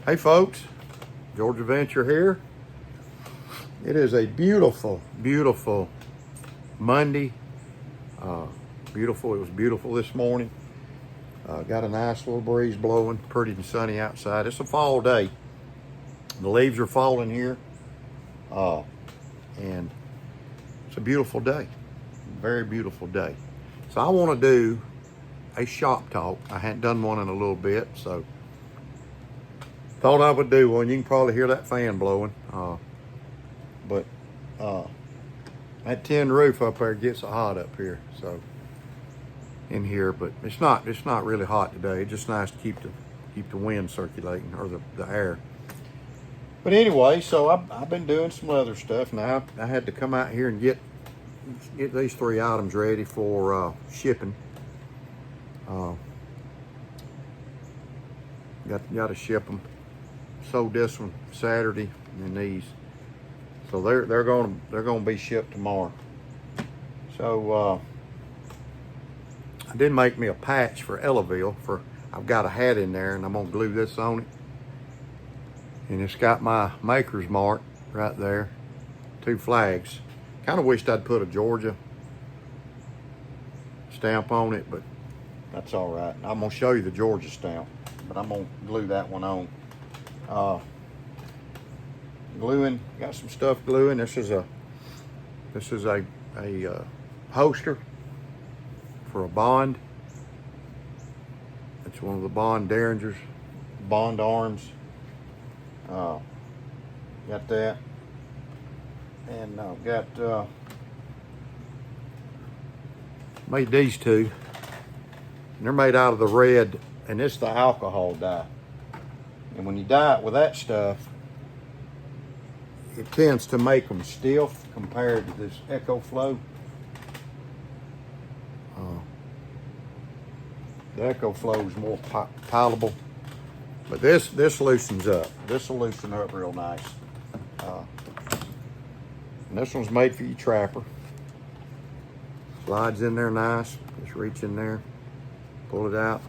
Hey folks, George Adventure here. It is a beautiful, beautiful Monday. Beautiful. It was beautiful this morning. Got a nice little breeze blowing, pretty and sunny outside. It's a fall day. The leaves are falling here, and it's a beautiful day. Very beautiful day. So I want to do a shop talk. I hadn't done one in a little bit, so thought I would do one. You can probably hear that fan blowing. But that tin roof up there gets hot up here, so in here, but it's not really hot today. It's just nice to keep the wind circulating, or the air. But anyway, so I've been doing some leather stuff. Now I had to come out here and get these 3 items ready for shipping. Got to ship them. Sold this one Saturday, and these, so they're gonna be shipped tomorrow. So I did make me a patch for Ellaville. I've got a hat in there, and I'm gonna glue this on it, and it's got my maker's mark right there, 2 flags. Kind of wished I'd put a Georgia stamp on it, but that's all right. I'm gonna show you the Georgia stamp, but I'm gonna glue that one on. Gluing, got some stuff gluing. This is a holster for a bond. It's one of the Bond Derringers, Bond arms. Got that, and got made these 2. And they're made out of the red, and it's the alcohol dye. And when you dye it with that stuff, it tends to make them stiff compared to this Echo Flow. The Echo Flow is more palatable, but this loosens up. This will loosen up real nice. And this one's made for your trapper. Slides in there nice. Just reach in there, pull it out.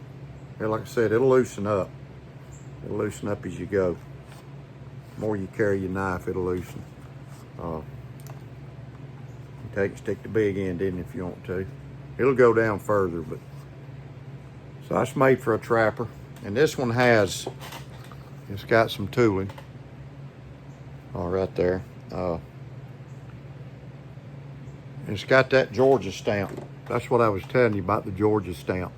Here, like I said, it'll loosen up. It'll loosen up as you go. The more you carry your knife, it'll loosen. You stick the big end in if you want to. It'll go down further, but so that's made for a trapper. And this one it's got some tooling. Right there. It's got that Georgia stamp. That's what I was telling you about, the Georgia stamp.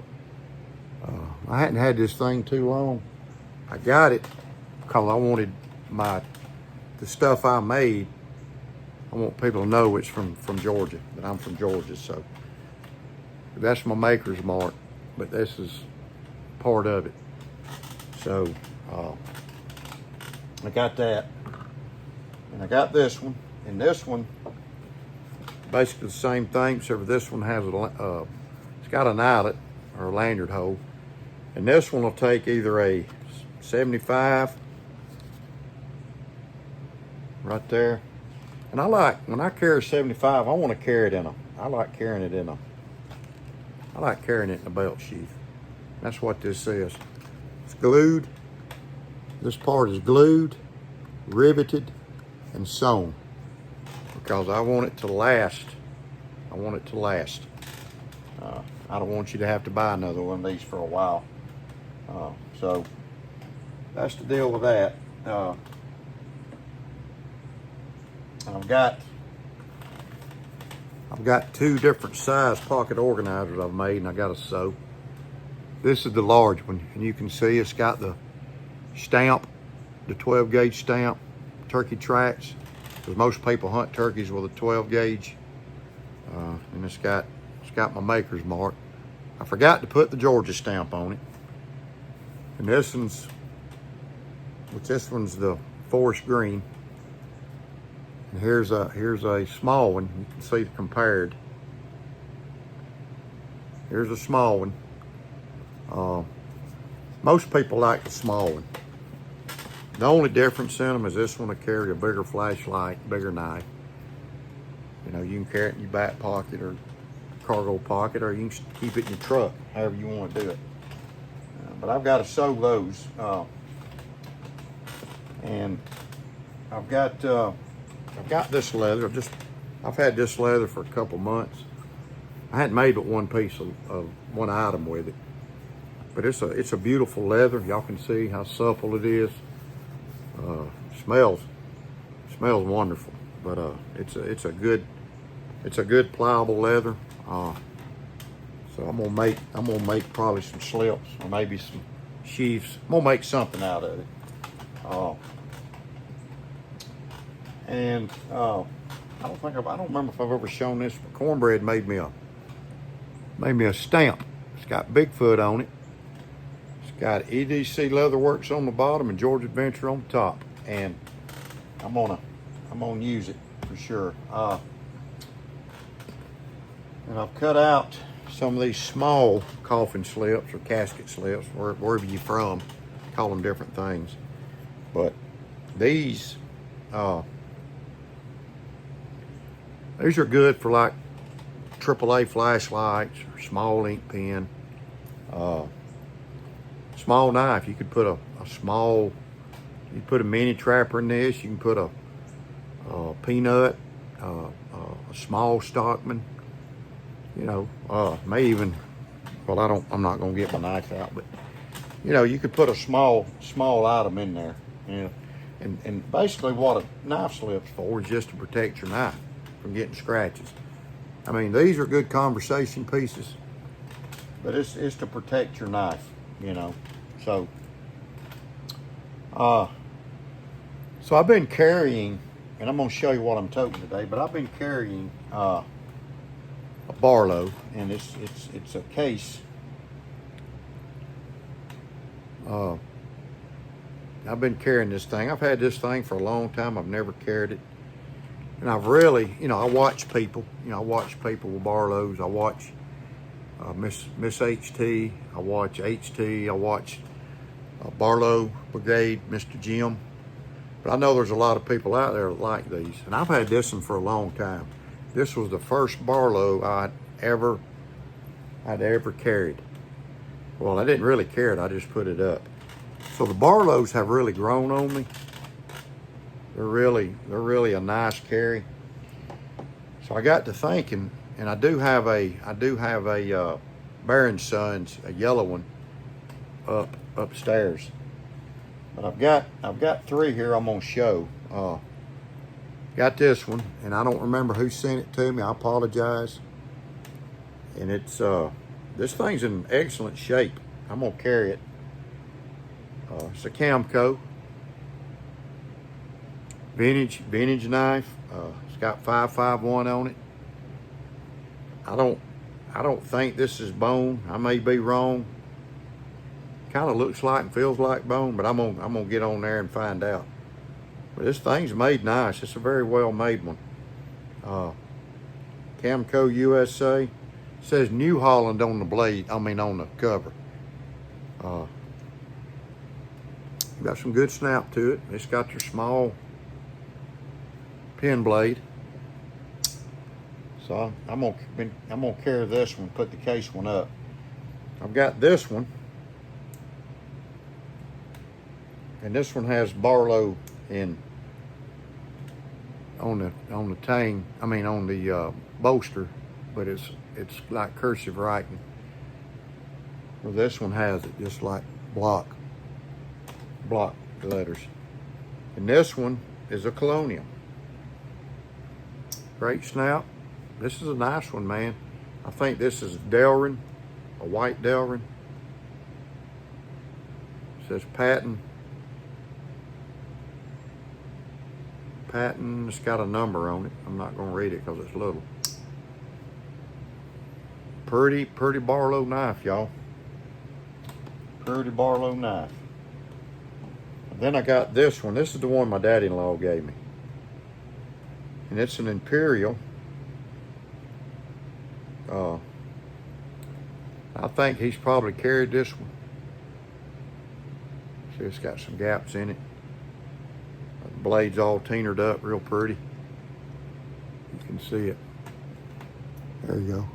I hadn't had this thing too long. I got it because I wanted the stuff I made. I want people to know it's from Georgia, that I'm from Georgia. So that's my maker's mark, but this is part of it. So I got that, and I got this one, and this one basically the same thing, except this one has it's got an eyelet or a lanyard hole, and this one will take either a 75 right there. And I like, when I carry 75, I want to carry it I like carrying it in a belt sheath. That's what this is. It's glued. This part is glued, riveted, and sewn, because I want it to last. I want it to last. I don't want you to have to buy another one of these for a while. So that's the deal with that. I've got 2 different size pocket organizers I've made, and I got a sew. This is the large one, and you can see it's got the stamp, the 12 gauge stamp, turkey tracks, because most people hunt turkeys with a 12 gauge. And it's got my maker's mark. I forgot to put the Georgia stamp on it. And this one's the forest green. And here's a small one. You can see the compared. Here's a small one. Most people like the small one. The only difference in them is this one will carry a bigger flashlight, bigger knife. You know, you can carry it in your back pocket or cargo pocket, or you can keep it in your truck, however you want to do it. But I've got to sew those. And I've got this leather. I've had this leather for a couple months. I hadn't made but one piece of one item with it, but it's a beautiful leather. Y'all can see how supple it is. Smells wonderful, but it's a good pliable leather. So I'm gonna make probably some slips or maybe some sheaths. I'm gonna make something out of it. And I don't remember if I've ever shown this, but Cornbread made me a stamp. It's got Bigfoot on it. It's got EDC Leatherworks on the bottom and George Adventure on the top. And I'm gonna use it for sure. And I've cut out some of these small coffin slips or casket slips, wherever you're from, call them different things. But these are good for like AAA flashlights or small ink pen. Small knife, you could put you put a mini trapper in this. You can put a peanut, a small stockman. You know, may even, well, I'm not gonna get my knife out, but you know, you could put a small item in there. You know, and basically what a knife slip's for is just to protect your knife from getting scratches. I mean, these are good conversation pieces, but it's to protect your knife, you know. So so I've been carrying, and I'm gonna show you what I'm toting today, but I've been carrying a Barlow, and it's a case. I've been carrying this thing. I've had this thing for a long time. I've never carried it. And I've really, you know, I watch people. You know, I watch people with Barlows. I watch Miss HT. I watch HT. I watch Barlow Brigade, Mr. Jim. But I know there's a lot of people out there that like these. And I've had this one for a long time. This was the first Barlow I'd ever carried. Well, I didn't really carry it. I just put it up. So the Barlows have really grown on me. They're really a nice carry. So I got to thinking, and I do have a Baron Sons, a yellow one, upstairs. But I've got three here I'm gonna show. Got this one, and I don't remember who sent it to me. I apologize. And it's this thing's in excellent shape. I'm gonna carry it. It's a Camco vintage knife. It's got 551 on it. I don't think this is bone. I may be wrong. Kind of looks like and feels like bone, but I'm gonna get on there and find out. But this thing's made nice. It's a very well made one. Camco USA. It says New Holland on the blade. I mean on the cover. Got some good snap to it. It's got your small pen blade. So I'm gonna carry this one, put the case one up. I've got this one, and this one has Barlow on the tang. I mean on the bolster, but it's like cursive writing. Well, this one has it just like block letters, and this one is a Colonial. Great snap. This is a nice one, man. I think this is Delrin, a white Delrin. It says Patton. It's got a number on it. I'm not gonna read it because it's little. Pretty Barlow knife, y'all. Pretty Barlow knife. Then I got this one. This is the one my daddy-in-law gave me. And it's an Imperial. I think he's probably carried this one. See, it's got some gaps in it. The blade's all teenered up, real pretty. You can see it. There you go.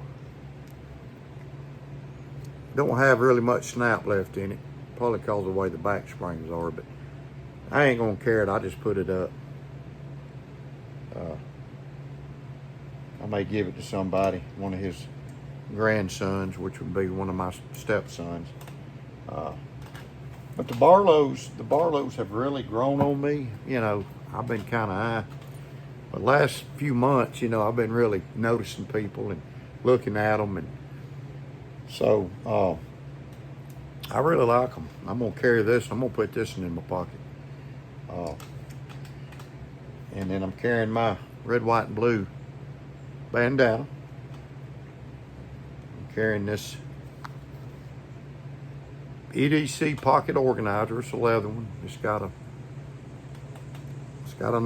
Don't have really much snap left in it. Probably because of the way the back springs are, but I ain't gonna carry it. I just put it up. I may give it to somebody, one of his grandsons, which would be one of my stepsons. But the Barlows have really grown on me. You know, I've been kind of but last few months, you know, I've been really noticing people and looking at them, and so I really like them. I'm gonna carry this. I'm gonna put this one in my pocket, and then I'm carrying my red, white, and blue bandana. I'm carrying this EDC pocket organizer. It's a leather one. It's got an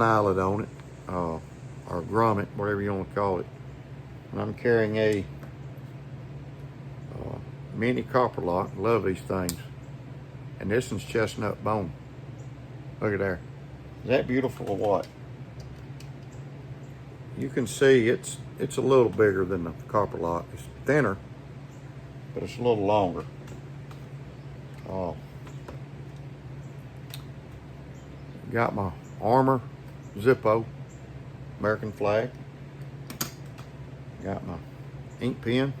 eyelet on it, or a grommet, whatever you want to call it. And I'm carrying a mini copper lock. Love these things. And this one's chestnut bone. Look at there. Is that beautiful or what? You can see it's a little bigger than the copper lock. It's thinner, but it's a little longer. Got my Armor Zippo, American flag. Got my ink pen.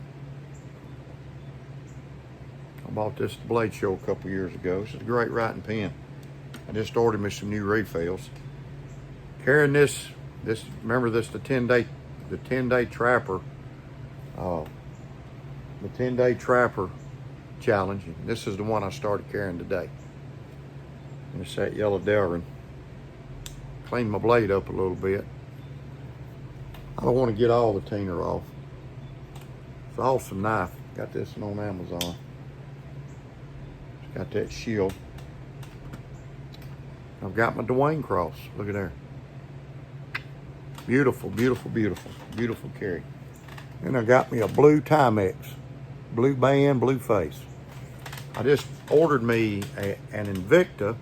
I bought this at the Blade Show a couple years ago. This is a great writing pen. I just ordered me some new refills. Carrying this, remember this, the 10-day trapper, the 10-day trapper challenge. And this is the one I started carrying today. And it's that yellow Delrin. Clean my blade up a little bit. I don't want to get all the tiner off. It's an awesome knife. Got this one on Amazon. It's got that shield. I've got my Dwayne cross. Look at there. Beautiful, beautiful, beautiful, beautiful carry. And I got me a blue Timex, blue band, blue face. I just ordered me an Invicta.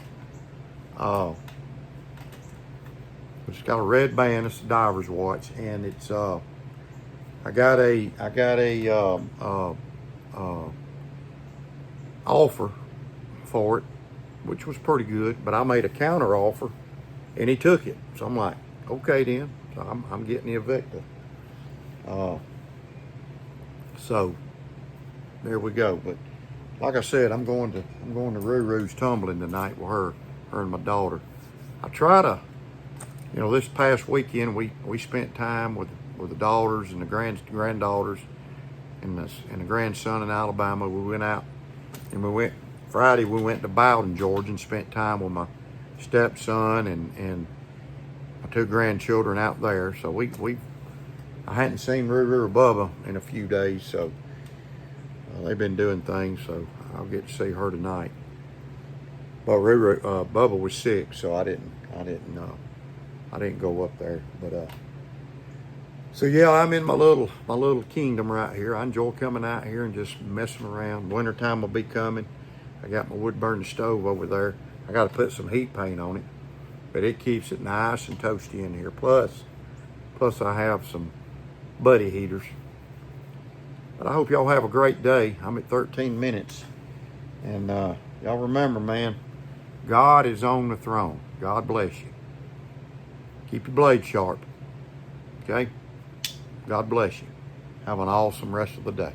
It's got a red band. It's a diver's watch, and it's I got a offer for it, which was pretty good. But I made a counter offer, and he took it. So I'm like, okay then. So I'm getting the Invicta. So there we go. But like I said, I'm going to Ruru's tumbling tonight with her and my daughter. I try to, you know, this past weekend we spent time with the daughters and the granddaughters and the grandson in Alabama. We went out and Friday we went to Bowden, Georgia, and spent time with my stepson and my two grandchildren out there. So I hadn't seen Ruru or Bubba in a few days, so they've been doing things, so I'll get to see her tonight. But Bubba was sick, so I didn't go up there. But so yeah, I'm in my little kingdom right here. I enjoy coming out here and just messing around. Wintertime will be coming. I got my wood burning stove over there. I got to put some heat paint on it, but it keeps it nice and toasty in here. Plus I have some buddy heaters. But I hope y'all have a great day. I'm at 13 minutes. And y'all remember, man, God is on the throne. God bless you. Keep your blade sharp. Okay? God bless you. Have an awesome rest of the day.